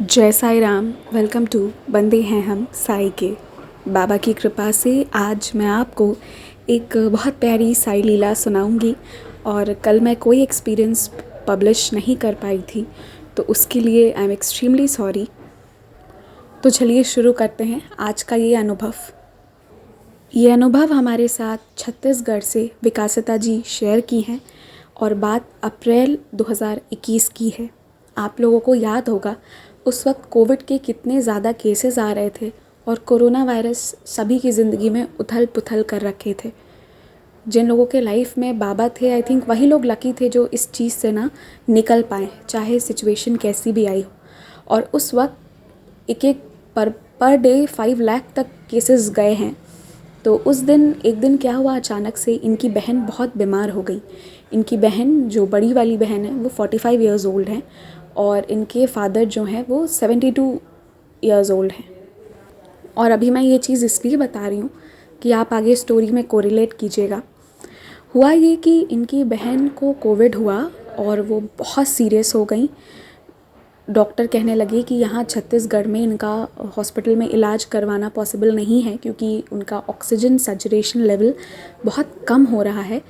जय Sai Ram. Welcome to बंदे हैं हम साई के। बाबा की कृपा से आज मैं आपको एक बहुत प्यारी साई लीला सुनाऊंगी। और कल मैं कोई एक्सपीरियंस पब्लिश नहीं कर पाई थी, तो उसके लिए आई एम एक्सट्रीमली सॉरी। तो चलिए शुरू करते हैं आज का ये अनुभव। ये अनुभव हमारे साथ छत्तीसगढ़ से विकासिता जी शेयर की हैं और बात अप्रैल 2021 की है। आप लोगों को याद होगा उस वक्त कोविड के कितने ज़्यादा केसेस आ रहे थे और कोरोना वायरस सभी की ज़िंदगी में उथल पुथल कर रखे थे। जिन लोगों के लाइफ में बाबा थे, आई थिंक वही लोग लकी थे जो इस चीज़ से ना निकल पाए, चाहे सिचुएशन कैसी भी आई हो। और उस वक्त एक पर डे 5 लाख तक केसेस गए हैं। तो उस दिन एक दिन क्या हुआ, अचानक से इनकी बहन बहुत बीमार हो गई। इनकी बहन, जो बड़ी वाली बहन है, वो 45 ईयर्स ओल्ड हैं और इनके फादर जो हैं वो 72 ईयर्स ओल्ड हैं। और अभी मैं ये चीज़ इसलिए बता रही हूँ कि आप आगे स्टोरी में कोरिलेट कीजिएगा। हुआ ये कि इनकी बहन को कोविड हुआ और वो बहुत सीरियस हो गई। डॉक्टर कहने लगे कि यहाँ छत्तीसगढ़ में इनका हॉस्पिटल में इलाज करवाना पॉसिबल नहीं है क्योंकि उनका ऑक्सीजन सैचुरेशन लेवल बहुत कम हो रहा है।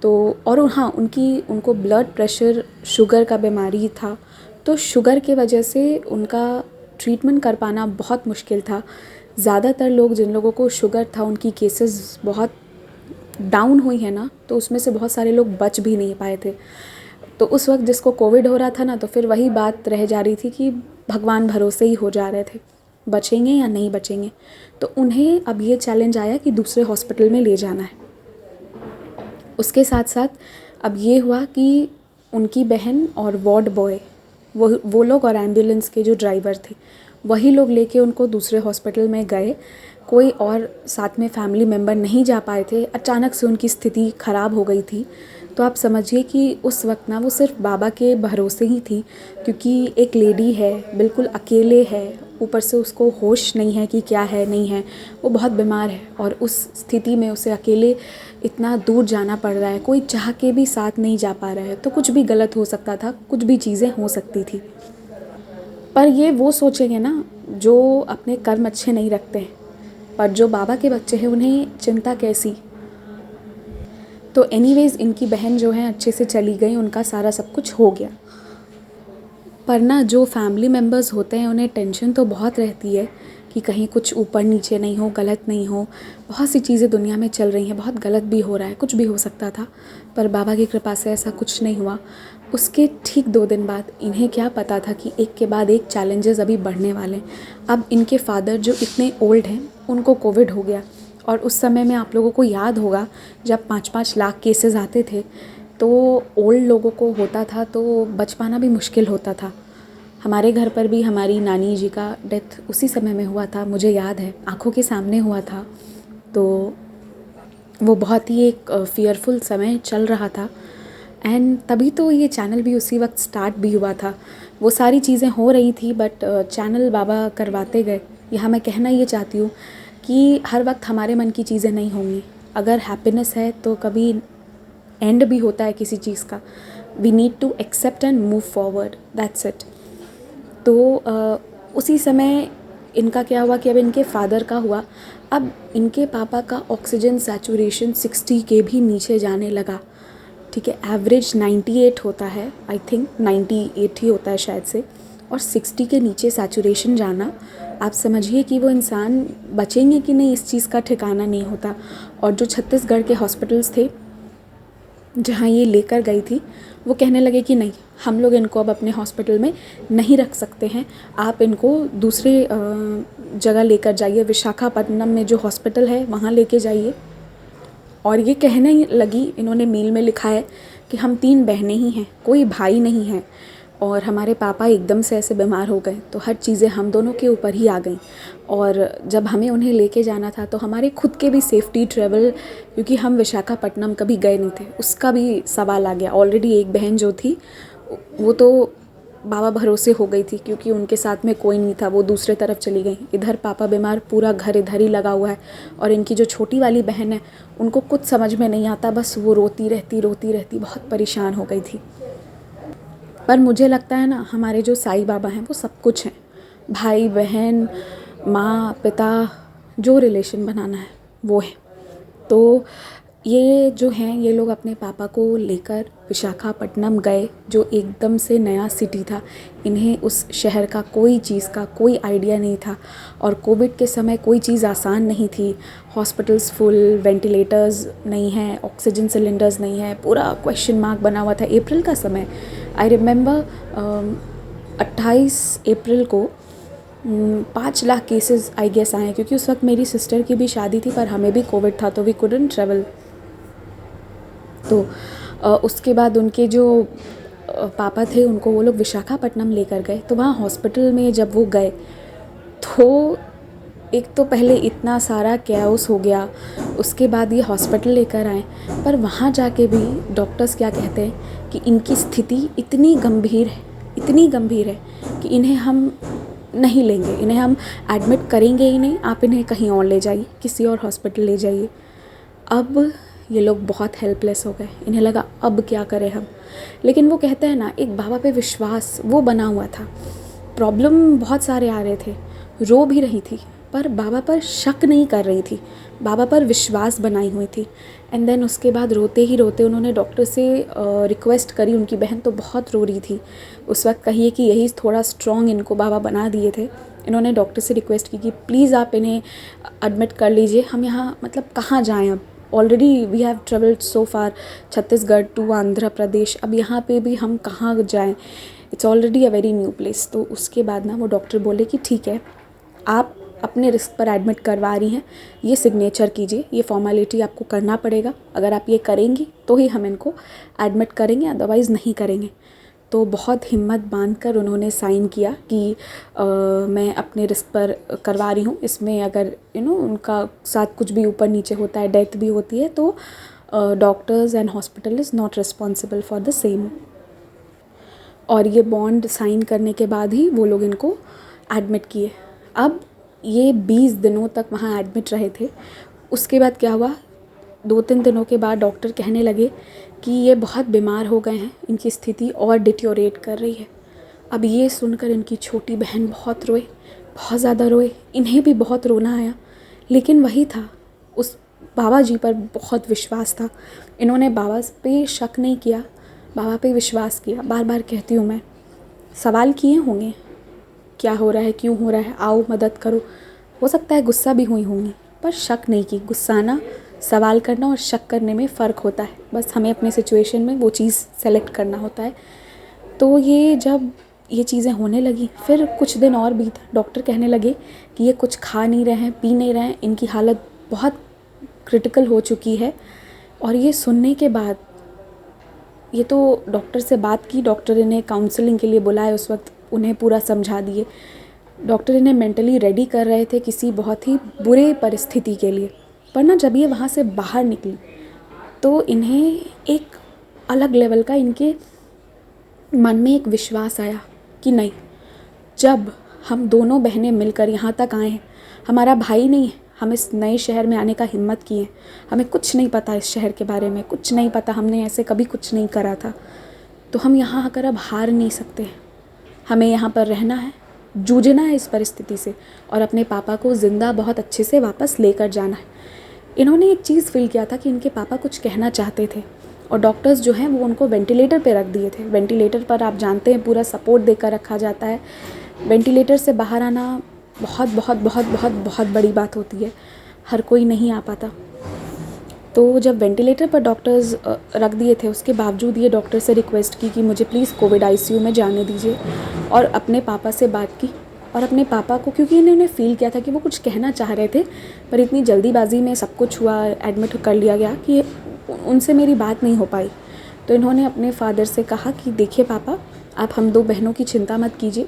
तो और हाँ, उनको ब्लड प्रेशर, शुगर का बीमारी था, तो शुगर के वजह से उनका ट्रीटमेंट कर पाना बहुत मुश्किल था। ज़्यादातर लोग, जिन लोगों को शुगर था, उनकी केसेस बहुत डाउन हुई है ना, तो उसमें से बहुत सारे लोग बच भी नहीं पाए थे। तो उस वक्त जिसको कोविड हो रहा था ना, तो फिर वही बात रह जा रही थी कि भगवान भरोसे ही हो जा रहे थे, बचेंगे या नहीं बचेंगे। तो उन्हें अब ये चैलेंज आया कि दूसरे हॉस्पिटल में ले जाना है। उसके साथ साथ अब ये हुआ कि उनकी बहन और वार्ड बॉय, वो लोग और एम्बुलेंस के जो ड्राइवर थे, वही लोग लेके उनको दूसरे हॉस्पिटल में गए। कोई और साथ में फैमिली मेम्बर नहीं जा पाए थे। अचानक से उनकी स्थिति ख़राब हो गई थी। तो आप समझिए कि उस वक्त ना वो सिर्फ बाबा के भरोसे ही थी, क्योंकि एक लेडी है, बिल्कुल अकेले है, ऊपर से उसको होश नहीं है कि क्या है नहीं है, वो बहुत बीमार है और उस स्थिति में उसे अकेले इतना दूर जाना पड़ रहा है। कोई चाह के भी साथ नहीं जा पा रहा है, तो कुछ भी गलत हो सकता था, कुछ भी चीज़ें हो सकती थी। पर ये वो सोचेंगे ना जो अपने कर्म अच्छे नहीं रखते हैं, पर जो बाबा के बच्चे हैं उन्हें चिंता कैसी। तो एनीवेज़ इनकी बहन जो है अच्छे से चली गई, उनका सारा सब कुछ हो गया। पर ना जो फैमिली मेम्बर्स होते हैं उन्हें टेंशन तो बहुत रहती है कि कहीं कुछ ऊपर नीचे नहीं हो, गलत नहीं हो। बहुत सी चीज़ें दुनिया में चल रही हैं, बहुत गलत भी हो रहा है, कुछ भी हो सकता था। पर बाबा की कृपा से ऐसा कुछ नहीं हुआ। उसके ठीक 2 दिन बाद इन्हें क्या पता था कि एक के बाद एक चैलेंजेस अभी बढ़ने वाले हैं। अब इनके फादर जो इतने ओल्ड हैं, उनको कोविड हो गया। और उस समय में आप लोगों को याद होगा जब 5-5 लाख केसेस आते थे, तो ओल्ड लोगों को होता था तो बच पाना भी मुश्किल होता था। हमारे घर पर भी हमारी नानी जी का डेथ उसी समय में हुआ था, मुझे याद है, आँखों के सामने हुआ था। तो वो बहुत ही एक फ़ियरफुल समय चल रहा था। एंड तभी तो ये चैनल भी उसी वक्त स्टार्ट भी हुआ था। वो सारी चीज़ें हो रही थी, बट चैनल बाबा करवाते गए। यहाँ मैं कहना ये चाहती हूँ कि हर वक्त हमारे मन की चीज़ें नहीं होंगी। अगर हैप्पीनेस है तो कभी एंड भी होता है किसी चीज़ का। We need to accept and move forward, that's it. तो उसी समय इनका क्या हुआ कि अब इनके फादर का हुआ। अब इनके पापा का ऑक्सीजन सैचुरेशन 60 के भी नीचे जाने लगा। ठीक है, एवरेज 98 होता है, आई थिंक 98 ही होता है शायद से। और 60 के नीचे सैचुरेशन जाना, आप समझिए कि वो इंसान बचेंगे कि नहीं, इस चीज़ का ठिकाना नहीं होता। और जो छत्तीसगढ़ के हॉस्पिटल्स थे जहाँ ये लेकर गई थी, वो कहने लगे कि नहीं, हम लोग इनको अब अपने हॉस्पिटल में नहीं रख सकते हैं, आप इनको दूसरे जगह लेकर जाइए, विशाखापट्टनम में जो हॉस्पिटल है वहाँ लेके जाइए। और ये कहने लगी, इन्होंने मेल में लिखा है कि हम 3 बहनें ही हैं, कोई भाई नहीं है। और हमारे पापा एकदम से ऐसे बीमार हो गए तो हर चीज़ें हम दोनों के ऊपर ही आ गई। और जब हमें उन्हें लेके जाना था तो हमारे खुद के भी सेफ्टी ट्रैवल, क्योंकि हम विशाखापट्टनम कभी गए नहीं थे, उसका भी सवाल आ गया। ऑलरेडी एक बहन जो थी वो तो बाबा भरोसे हो गई थी, क्योंकि उनके साथ में कोई नहीं था, वो दूसरे तरफ चली गई। इधर पापा बीमार, पूरा घर इधर ही लगा हुआ है। और इनकी जो छोटी वाली बहन है, उनको कुछ समझ में नहीं आता, बस वो रोती रहती, बहुत परेशान हो गई थी। पर मुझे लगता है ना, हमारे जो साईं बाबा हैं वो सब कुछ हैं। भाई बहन, माँ पिता, जो रिलेशन बनाना है वो है। तो ये जो हैं ये लोग अपने पापा को लेकर विशाखापट्टनम गए, जो एकदम से नया सिटी था। इन्हें उस शहर का कोई चीज़ का कोई आइडिया नहीं था, और कोविड के समय कोई चीज़ आसान नहीं थी। हॉस्पिटल्स फुल, वेंटिलेटर्स नहीं हैं, ऑक्सीजन सिलेंडर्स नहीं है, पूरा क्वेश्चन मार्क बना हुआ था। अप्रैल का समय, आई रिमेंबर 28 अप्रैल को 5 लाख केसेस आई गेस आए, क्योंकि उस वक्त मेरी सिस्टर की भी शादी थी, पर हमें भी कोविड था तो वी कुडंट ट्रेवल। तो उसके बाद उनके जो पापा थे उनको वो लोग विशाखापट्टनम लेकर गए। तो वहाँ हॉस्पिटल में जब वो गए तो एक तो पहले इतना सारा कैओस हो गया, उसके बाद ये हॉस्पिटल लेकर आए। पर वहाँ जाके भी डॉक्टर्स क्या कहते हैं कि इनकी स्थिति इतनी गंभीर है कि इन्हें हम नहीं लेंगे, इन्हें हम एडमिट करेंगे ही नहीं, आप इन्हें कहीं और ले जाइए, किसी और हॉस्पिटल ले जाइए। अब ये लोग बहुत हेल्पलेस हो गए, इन्हें लगा अब क्या करें हम। लेकिन वो कहते हैं ना, एक बाबा पे विश्वास वो बना हुआ था। प्रॉब्लम बहुत सारे आ रहे थे, रो भी रही थी, पर बाबा पर शक नहीं कर रही थी, बाबा पर विश्वास बनाई हुई थी। एंड देन उसके बाद रोते ही रोते उन्होंने डॉक्टर से रिक्वेस्ट करी। उनकी बहन तो बहुत रो रही थी उस वक्त, कहिए कि यही थोड़ा स्ट्रॉन्ग इनको बाबा बना दिए थे। इन्होंने डॉक्टर से रिक्वेस्ट की कि प्लीज़ आप इन्हें एडमिट कर लीजिए, हम यहाँ मतलब कहाँ जाएँ अब, already we have travelled so far, Chhattisgarh to Andhra Pradesh, अब यहाँ पे भी हम कहाँ जाएं, it's already a very new place. तो उसके बाद ना वो डॉक्टर बोले कि ठीक है, आप अपने रिस्क पर एडमिट करवा रही हैं, ये सिग्नेचर कीजिए, ये फॉर्मेलिटी आपको करना पड़ेगा, अगर आप ये करेंगी तो ही हम इनको एडमिट करेंगे, अदरवाइज़ नहीं करेंगे। तो बहुत हिम्मत बांधकर उन्होंने साइन किया कि मैं अपने रिस्क पर करवा रही हूँ, इसमें अगर उनका साथ कुछ भी ऊपर नीचे होता है, डेथ भी होती है, तो doctors and hospital is not responsible for the same. और ये बॉन्ड साइन करने के बाद ही वो लोग इनको एडमिट किए। अब ये 20 दिनों तक वहाँ एडमिट रहे थे। उसके बाद क्या हुआ, 2-3 दिनों के बाद डॉक्टर कहने लगे कि ये बहुत बीमार हो गए हैं, इनकी स्थिति और डिटेरियोरेट कर रही है। अब ये सुनकर इनकी छोटी बहन बहुत रोए, बहुत ज़्यादा रोए, इन्हें भी बहुत रोना आया। लेकिन वही था, उस बाबा जी पर बहुत विश्वास था, इन्होंने बाबा पे शक नहीं किया, बाबा पे विश्वास किया। बार बार कहती हूँ मैं, सवाल किए होंगे क्या हो रहा है, क्यों हो रहा है, आओ मदद करो, हो सकता है गुस्सा भी हुई होंगी, पर शक नहीं की। गुस्साना, सवाल करना और शक करने में फ़र्क होता है, बस हमें अपने सिचुएशन में वो चीज़ सेलेक्ट करना होता है। तो ये जब ये चीज़ें होने लगी, फिर कुछ दिन और बीता, डॉक्टर कहने लगे कि ये कुछ खा नहीं रहे हैं, पी नहीं रहे हैं, इनकी हालत बहुत क्रिटिकल हो चुकी है। और ये सुनने के बाद ये तो डॉक्टर से बात की, डॉक्टर इन्हें काउंसलिंग के लिए बुलाए, उस वक्त उन्हें पूरा समझा दिए। डॉक्टर इन्हें मेंटली रेडी कर रहे थे किसी बहुत ही बुरे परिस्थिति के लिए। पर ना जब ये वहाँ से बाहर निकली तो इन्हें एक अलग लेवल का इनके मन में एक विश्वास आया कि नहीं, जब हम दोनों बहनें मिलकर यहाँ तक आए हैं, हमारा भाई नहीं है, हम इस नए शहर में आने का हिम्मत किए, हमें कुछ नहीं पता इस शहर के बारे में, कुछ नहीं पता, हमने ऐसे कभी कुछ नहीं करा था, तो हम यहाँ आकर अब हार नहीं सकते हैं, हमें यहाँ पर रहना है, जूझना है इस परिस्थिति से, और अपने पापा को ज़िंदा बहुत अच्छे से वापस लेकर जाना है। इन्होंने एक चीज़ फील किया था कि इनके पापा कुछ कहना चाहते थे, और डॉक्टर्स जो हैं वो उनको वेंटिलेटर पे रख दिए थे। वेंटिलेटर पर आप जानते हैं पूरा सपोर्ट देकर रखा जाता है। वेंटिलेटर से बाहर आना बहुत बहुत बहुत बहुत बहुत बड़ी बात होती है, हर कोई नहीं आ पाता। तो जब वेंटिलेटर पर डॉक्टर्स रख दिए थे, उसके बावजूद ये डॉक्टर से रिक्वेस्ट की कि मुझे प्लीज़ कोविड आईसीयू में जाने दीजिए, और अपने पापा से बात की। और अपने पापा को, क्योंकि इन्होंने फ़ील किया था कि वो कुछ कहना चाह रहे थे, पर इतनी जल्दीबाजी में सब कुछ हुआ, एडमिट कर लिया गया कि उनसे मेरी बात नहीं हो पाई। तो इन्होंने अपने फादर से कहा कि देखिए पापा, आप हम दो बहनों की चिंता मत कीजिए,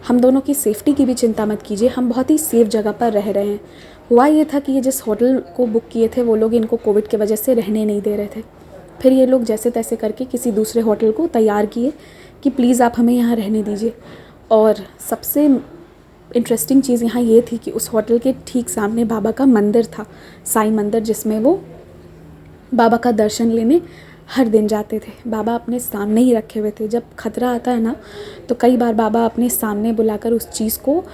हम दोनों की सेफ़्टी की भी चिंता मत कीजिए, हम बहुत ही सेफ़ जगह पर रह रहे हैं। हुआ ये था कि ये जिस होटल को बुक किए थे वो लोग इनको कोविड की वजह से रहने नहीं दे रहे थे। फिर ये लोग जैसे तैसे करके किसी दूसरे होटल को तैयार किए कि प्लीज़ आप हमें यहाँ रहने दीजिए। और सबसे इंटरेस्टिंग चीज़ यहाँ ये थी कि उस होटल के ठीक सामने बाबा का मंदिर था, साईं मंदिर, जिसमें वो बाबा का दर्शन लेने हर दिन जाते थे, बाबा अपने सामने ही रखे हुए थे। जब खतरा आता है ना तो कई बार बाबा अपने सामने बुलाकर उस चीज़ को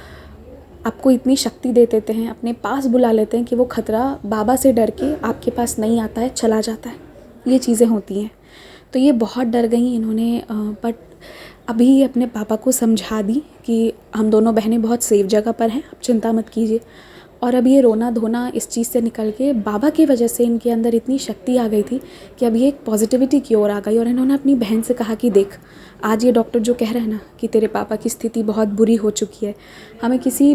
आपको इतनी शक्ति दे देते हैं, अपने पास बुला लेते हैं कि वो खतरा बाबा से डर के आपके पास नहीं आता है, चला जाता है। ये चीज़ें होती हैं। तो ये बहुत डर गई इन्होंने, बट अभी अपने पापा को समझा दी कि हम दोनों बहनें बहुत सेफ जगह पर हैं, आप चिंता मत कीजिए। और अब ये रोना धोना इस चीज़ से निकल के बाबा की वजह से इनके अंदर इतनी शक्ति आ गई थी कि अब ये एक पॉजिटिविटी की ओर आ गई। और इन्होंने अपनी बहन से कहा कि देख, आज ये डॉक्टर जो कह रहा है ना कि तेरे पापा की स्थिति बहुत बुरी हो चुकी है, हमें किसी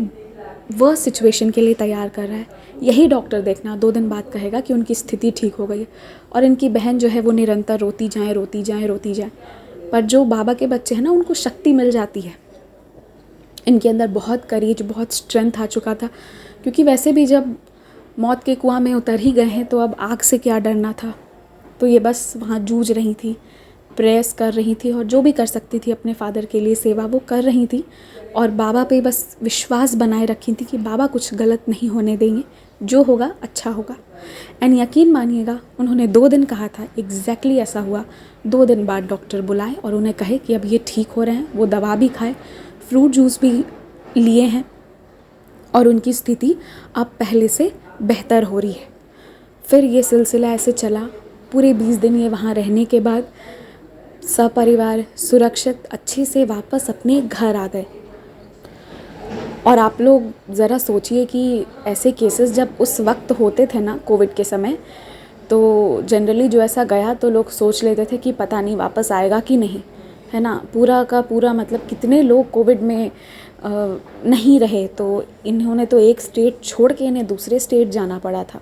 वर्स्ट सिचुएशन के लिए तैयार कर रहा है, यही डॉक्टर देखना 2 दिन बाद कहेगा कि उनकी स्थिति ठीक हो गई है। और इनकी बहन जो है वो निरंतर रोती जाए रोती जाए रोती जाए। पर जो बाबा के बच्चे हैं ना, उनको शक्ति मिल जाती है। इनके अंदर बहुत करेज, बहुत स्ट्रेंथ आ चुका था, क्योंकि वैसे भी जब मौत के कुआं में उतर ही गए हैं तो अब आग से क्या डरना था। तो ये बस वहाँ जूझ रही थी, प्रेयर्स कर रही थी और जो भी कर सकती थी अपने फादर के लिए सेवा वो कर रही थी। और बाबा पे बस विश्वास बनाए रखी थी कि बाबा कुछ गलत नहीं होने देंगे, जो होगा अच्छा होगा। एंड यकीन मानिएगा, उन्होंने 2 दिन कहा था, एग्जैक्टली ऐसा हुआ। 2 दिन बाद डॉक्टर बुलाए और उन्हें कहे कि अब ये ठीक हो रहे हैं, वो दवा भी खाए, फ्रूट जूस भी लिए हैं और उनकी स्थिति अब पहले से बेहतर हो रही है। फिर ये सिलसिला ऐसे चला। पूरे 20 दिन ये वहाँ रहने के बाद सपरिवार सुरक्षित अच्छे से वापस अपने घर आ गए। और आप लोग ज़रा सोचिए कि ऐसे केसेस जब उस वक्त होते थे ना कोविड के समय, तो जनरली जो ऐसा गया तो लोग सोच लेते थे कि पता नहीं वापस आएगा कि नहीं, है ना। पूरा का पूरा मतलब कितने लोग कोविड में नहीं रहे। तो इन्होंने तो एक स्टेट छोड़ के इन्हें दूसरे स्टेट जाना पड़ा था।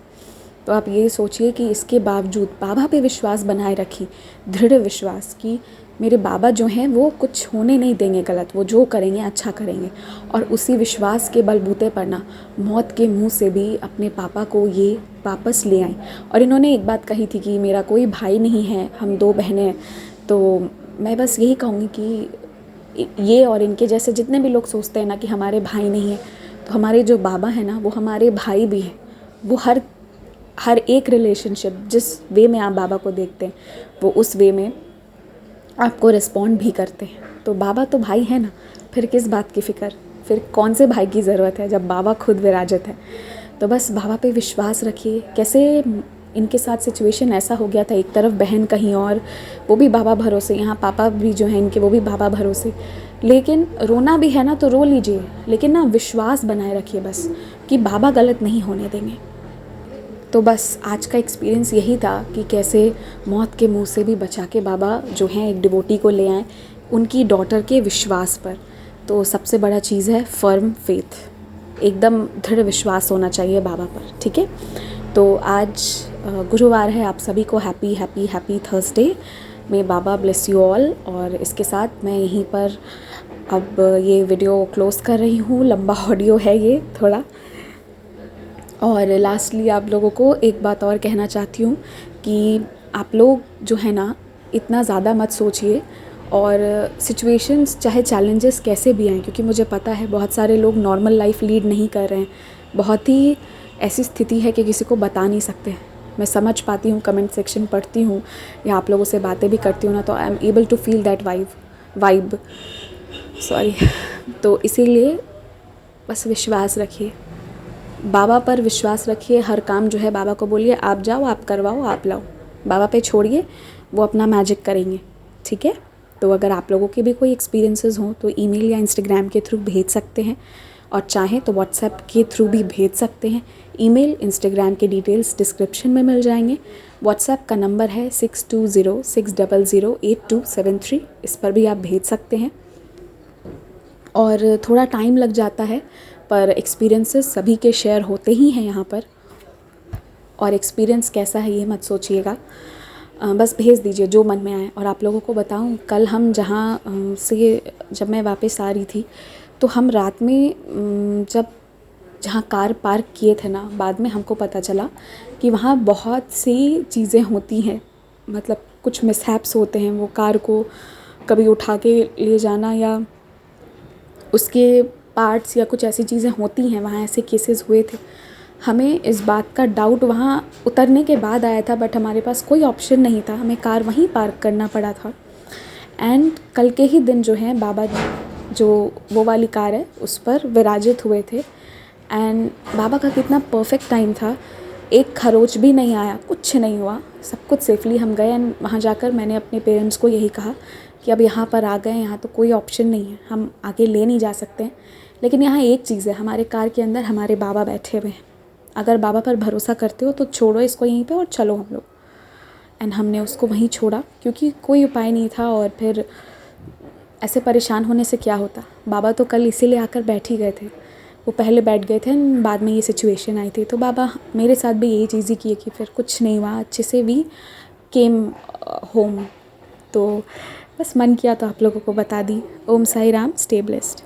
तो आप ये सोचिए कि इसके बावजूद बाबा पे विश्वास बनाए रखी, दृढ़ विश्वास कि मेरे बाबा जो हैं वो कुछ होने नहीं देंगे गलत, वो जो करेंगे अच्छा करेंगे। और उसी विश्वास के बलबूते पर ना मौत के मुंह से भी अपने पापा को ये वापस ले आए। और इन्होंने एक बात कही थी कि मेरा कोई भाई नहीं है, हम 2 बहनें हैं। तो मैं बस यही कहूँगी कि ये और इनके जैसे जितने भी लोग सोचते हैं ना कि हमारे भाई नहीं हैं, तो हमारे जो बाबा हैं ना वो हमारे भाई भी हैं। वो हर एक रिलेशनशिप जिस वे में आप बाबा को देखते हैं वो उस वे में आपको रिस्पॉन्ड भी करते हैं। तो बाबा तो भाई है ना, फिर किस बात की फ़िक्र, फिर कौन से भाई की ज़रूरत है जब बाबा खुद विराजित है। तो बस बाबा पे विश्वास रखिए। कैसे इनके साथ सिचुएशन ऐसा हो गया था, एक तरफ बहन कहीं और, वो भी बाबा भरोसे, यहाँ पापा भी जो हैं इनके वो भी बाबा भरोसे। लेकिन रोना भी है ना तो रो लीजिए, लेकिन ना विश्वास बनाए रखिए बस कि बाबा गलत नहीं होने देंगे। तो बस आज का एक्सपीरियंस यही था कि कैसे मौत के मुंह से भी बचा के बाबा जो हैं एक डिवोटी को ले आए उनकी डॉटर के विश्वास पर। तो सबसे बड़ा चीज़ है फर्म फेथ, एकदम दृढ़ विश्वास होना चाहिए बाबा पर, ठीक है। तो आज गुरुवार है, आप सभी को happy happy happy Thursday. May Baba bless you all. और इसके साथ मैं यहीं पर अब ये वीडियो क्लोज़ कर रही हूँ। लंबा ऑडियो है ये थोड़ा। और लास्टली आप लोगों को एक बात और कहना चाहती हूँ कि आप लोग जो है ना इतना ज़्यादा मत सोचिए, और सिचुएशंस चाहे चैलेंजेस कैसे भी आएँ, क्योंकि मुझे पता है बहुत सारे लोग नॉर्मल लाइफ लीड नहीं कर रहे हैं। बहुत ही ऐसी स्थिति है कि किसी को बता नहीं सकते। मैं समझ पाती हूँ, कमेंट सेक्शन पढ़ती हूँ या आप लोगों से बातें भी करती हूँ ना, तो I am able to feel that vibe sorry. तो इसीलिए बस विश्वास रखिए, बाबा पर विश्वास रखिए। हर काम जो है बाबा को बोलिए आप जाओ, आप करवाओ, आप लाओ, बाबा पे छोड़िए, वो अपना मैजिक करेंगे, ठीक है। तो अगर आप लोगों के भी कोई एक्सपीरियंसेस हों तो ईमेल या इंस्टाग्राम के थ्रू भेज सकते हैं, और चाहें तो व्हाट्सएप के थ्रू भी भेज सकते हैं। ईमेल इंस्टाग्राम के डिटेल्स डिस्क्रिप्शन में मिल जाएंगे। व्हाट्सएप का नंबर है 6206008273, इस पर भी आप भेज सकते हैं। और थोड़ा टाइम लग जाता है, पर एक्सपीरियंसेस सभी के शेयर होते ही हैं यहाँ पर। और एक्सपीरियंस कैसा है ये मत सोचिएगा, बस भेज दीजिए जो मन में आए। और आप लोगों को बताऊँ, कल हम जहाँ से जब मैं वापस आ रही थी तो हम रात में जहाँ कार पार्क किए थे ना, बाद में हमको पता चला कि वहाँ बहुत सी चीज़ें होती हैं। मतलब कुछ मिसहैप्स होते हैं, वो कार को कभी उठा के ले जाना या उसके पार्ट्स या कुछ ऐसी चीज़ें होती हैं, वहाँ ऐसे केसेस हुए थे। हमें इस बात का डाउट वहाँ उतरने के बाद आया था, बट हमारे पास कोई ऑप्शन नहीं था, हमें कार वहीं पार्क करना पड़ा था। एंड कल के ही दिन जो है बाबा जो वो वाली कार है उस पर विराजित हुए थे। एंड बाबा का कितना परफेक्ट टाइम था, एक खरोच भी नहीं आया, कुछ नहीं हुआ, सब कुछ सेफली हम गए। एंड वहाँ जाकर मैंने अपने पेरेंट्स को यही कहा कि अब यहाँ पर आ गए, यहाँ तो कोई ऑप्शन नहीं है, हम आगे ले नहीं जा सकते हैं। लेकिन यहाँ एक चीज़ है, हमारे कार के अंदर हमारे बाबा बैठे हुए हैं, अगर बाबा पर भरोसा करते हो तो छोड़ो इसको यहीं पे और चलो हम लोग। एंड हमने उसको वहीं छोड़ा क्योंकि कोई उपाय नहीं था, और फिर ऐसे परेशान होने से क्या होता। बाबा तो कल इसीलिए आकर बैठ ही गए थे, वो पहले बैठ गए थे, बाद में ये सिचुएशन आई थी। तो बाबा मेरे साथ भी यही चीज़ ही की कि फिर कुछ नहीं हुआ, अच्छे से वी केम होम। तो बस मन किया तो आप लोगों को बता दी। ओम साई राम, स्टे ब्लेस्ड।